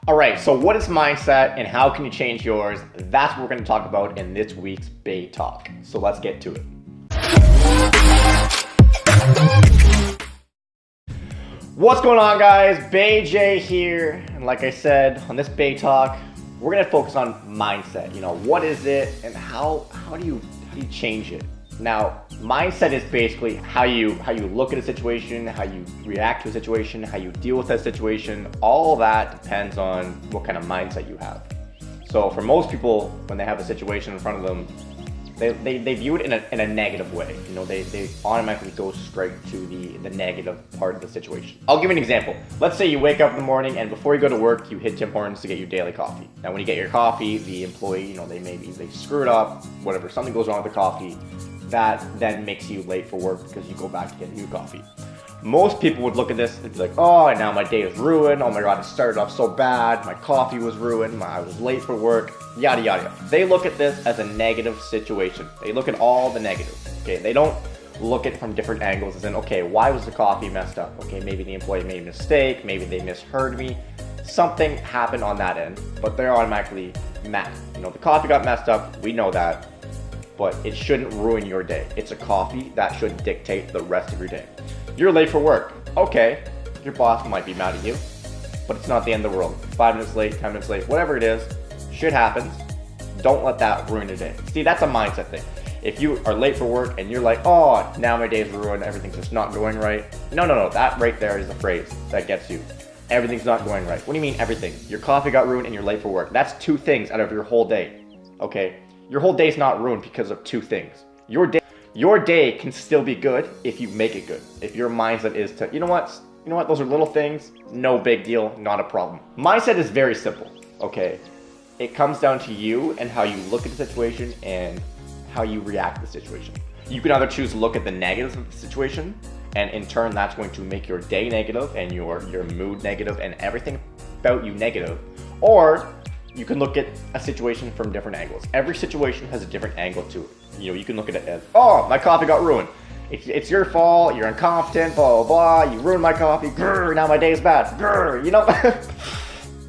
All right, so what is mindset and how can you change yours? That's what we're going to talk about in this week's Bay Talk. So let's get to it. What's going on, guys? Bay J here. And like I said, on this Bay Talk, we're going to focus on mindset. You know, what is it and how do you change it? Now, mindset is basically how you look at a situation, how you react to a situation, how you deal with that situation. All that depends on what kind of mindset you have. So for most people, when they have a situation in front of them, they view it in a negative way. You know, they automatically go straight to the negative part of the situation. I'll give you an example. Let's say you wake up in the morning and before you go to work, you hit Tim Hortons to get your daily coffee. Now, when you get your coffee, the employee, you know, they screw it up, whatever, something goes wrong with the coffee. That then makes you late for work because you go back to get new coffee. Most people would look at this and be like, oh, now my day is ruined. Oh my God, it started off so bad. My coffee was ruined. I was late for work, yada, yada, yada. They look at this as a negative situation. They look at all the negatives, okay? They don't look at it from different angles as in, okay, why was the coffee messed up? Okay, maybe the employee made a mistake. Maybe they misheard me. Something happened on that end, but they're automatically mad. You know, the coffee got messed up. We know that. But it shouldn't ruin your day. It's a coffee that should dictate the rest of your day. You're late for work. Okay, your boss might be mad at you, but it's not the end of the world. 5 minutes late, 10 minutes late, whatever it is, shit happens. Don't let that ruin your day. See, that's a mindset thing. If you are late for work and you're like, oh, now my day's ruined, everything's just not going right. No, that right there is a phrase that gets you. Everything's not going right. What do you mean everything? Your coffee got ruined and you're late for work. That's 2 things out of your whole day, okay? Your whole day's not ruined because of 2 things. Your day can still be good if you make it good. If your mindset is to, you know what, those are little things, no big deal, not a problem. Mindset is very simple, okay? It comes down to you and how you look at the situation and how you react to the situation. You can either choose to look at the negatives of the situation, and in turn, that's going to make your day negative and your mood negative and everything about you negative, or you can look at a situation from different angles. Every situation has a different angle to it. You know, you can look at it as, oh, my coffee got ruined. It's your fault, you're incompetent, blah, blah, blah, you ruined my coffee, grrr, now my day's bad, grrr, you know?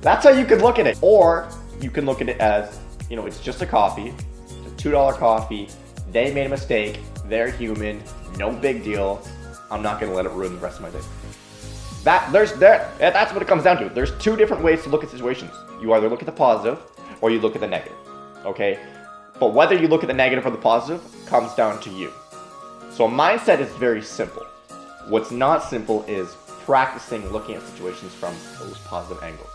That's how you could look at it. Or you can look at it as, you know, it's just a coffee, it's a $2 coffee, they made a mistake, they're human, no big deal, I'm not gonna let it ruin the rest of my day. That's what it comes down to. There's 2 different ways to look at situations. You either look at the positive or you look at the negative, okay? But whether you look at the negative or the positive comes down to you. So mindset is very simple. What's not simple is practicing looking at situations from those positive angles.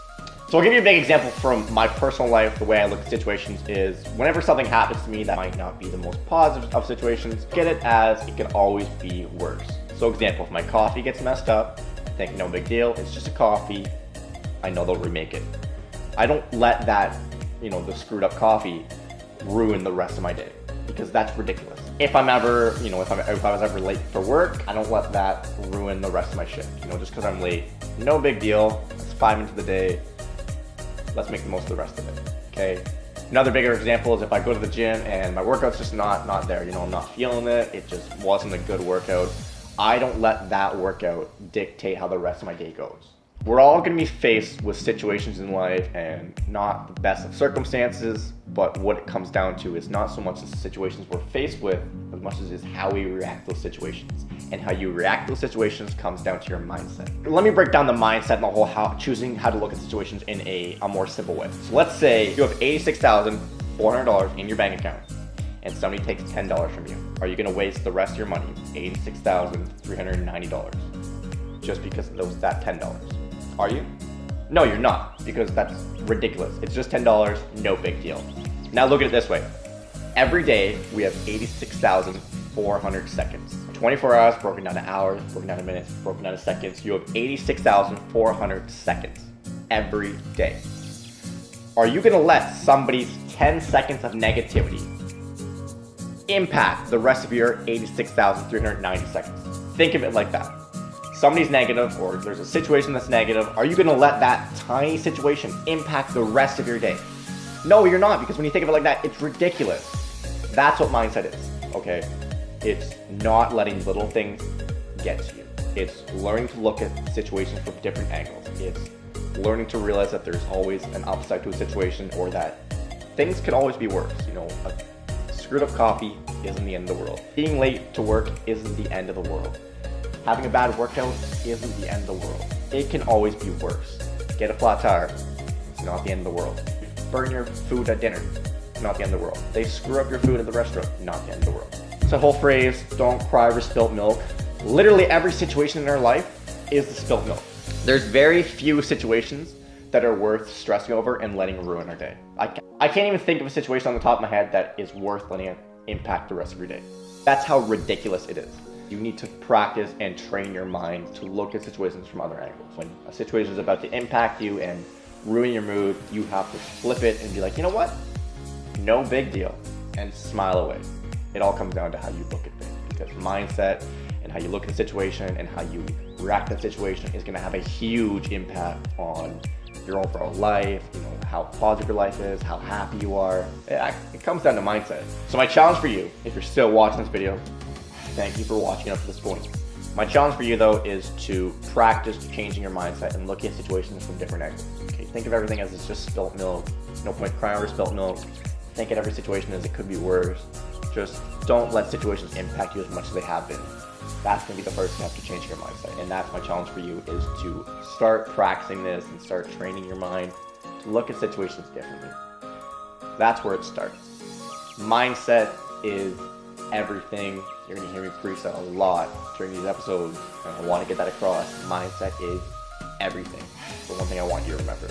So I'll give you a big example from my personal life. The way I look at situations is whenever something happens to me that might not be the most positive of situations, get it as it can always be worse. So example, if my coffee gets messed up, I think no big deal, it's just a coffee, I know they'll remake it. I don't let that, you know, the screwed up coffee ruin the rest of my day because that's ridiculous. If I'm ever, you know, if I was ever late for work, I don't let that ruin the rest of my shift. You know, just because I'm late, no big deal. It's 5 minutes of the day. Let's make the most of the rest of it, okay? Another bigger example is if I go to the gym and my workout's just not there. You know, I'm not feeling it. It just wasn't a good workout. I don't let that workout dictate how the rest of my day goes. We're all going to be faced with situations in life and not the best of circumstances, but what it comes down to is not so much the situations we're faced with as much as it is how we react to those situations. And how you react to those situations comes down to your mindset. Let me break down the mindset and the whole choosing how to look at situations in a more simple way. So let's say you have $86,400 in your bank account and somebody takes $10 from you. Are you going to waste the rest of your money, $86,390, just because of that $10? Are you? No, you're not, because that's ridiculous. It's just $10, no big deal. Now look at it this way. Every day we have 86,400 seconds. 24 hours broken down to hours, broken down to minutes, broken down to seconds. You have 86,400 seconds every day. Are you going to let somebody's 10 seconds of negativity impact the rest of your 86,390 seconds? Think of it like that. Somebody's negative, or there's a situation that's negative. Are you going to let that tiny situation impact the rest of your day? No, you're not, because when you think of it like that, it's ridiculous. That's what mindset is, okay? It's not letting little things get to you. It's learning to look at situations from different angles. It's learning to realize that there's always an upside to a situation, or that things could always be worse. You know, a screwed up coffee isn't the end of the world. Being late to work isn't the end of the world. Having a bad workout isn't the end of the world. It can always be worse. Get a flat tire, it's not the end of the world. Burn your food at dinner, not the end of the world. They screw up your food at the restaurant, not the end of the world. It's a whole phrase, don't cry over spilt milk. Literally every situation in our life is the spilt milk. There's very few situations that are worth stressing over and letting ruin our day. I can't even think of a situation on the top of my head that is worth letting it impact the rest of your day. That's how ridiculous it is. You need to practice and train your mind to look at situations from other angles. When a situation is about to impact you and ruin your mood, you have to flip it and be like, you know what? No big deal, and smile away. It all comes down to how you look at things, because mindset and how you look at the situation and how you react to the situation is going to have a huge impact on your overall life, you know, how positive your life is, how happy you are. It comes down to mindset. So my challenge for you, if you're still watching this video, thank you for watching up to this point. My challenge for you though is to practice changing your mindset and looking at situations from different angles. Okay, think of everything as it's just spilt milk. No point crying over spilt milk. Think at every situation as it could be worse. Just don't let situations impact you as much as they have been. That's going to be the first step to changing your mindset. And that's my challenge for you, is to start practicing this and start training your mind to look at situations differently. That's where it starts. Mindset is everything. You're going to hear me preach that a lot during these episodes, and I want to get that across. Mindset is everything. So one thing I want you to remember.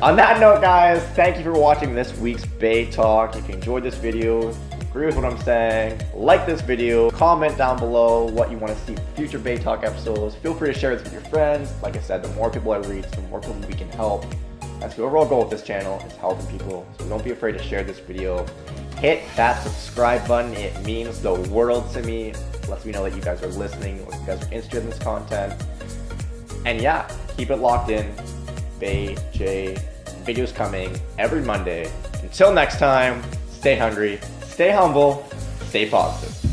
On that note, guys, thank you for watching this week's Bay Talk. If you enjoyed this video, agree with what I'm saying, like this video, comment down below what you want to see in future Bay Talk episodes. Feel free to share this with your friends. Like I said, the more people I reach, the more people we can help. That's the overall goal of this channel, is helping people. So don't be afraid to share this video. Hit that subscribe button. It means the world to me. It lets me know that you guys are listening, that you guys are interested in this content. And yeah, keep it locked in. Bay J videos coming every Monday. Until next time, stay hungry, stay humble, stay positive.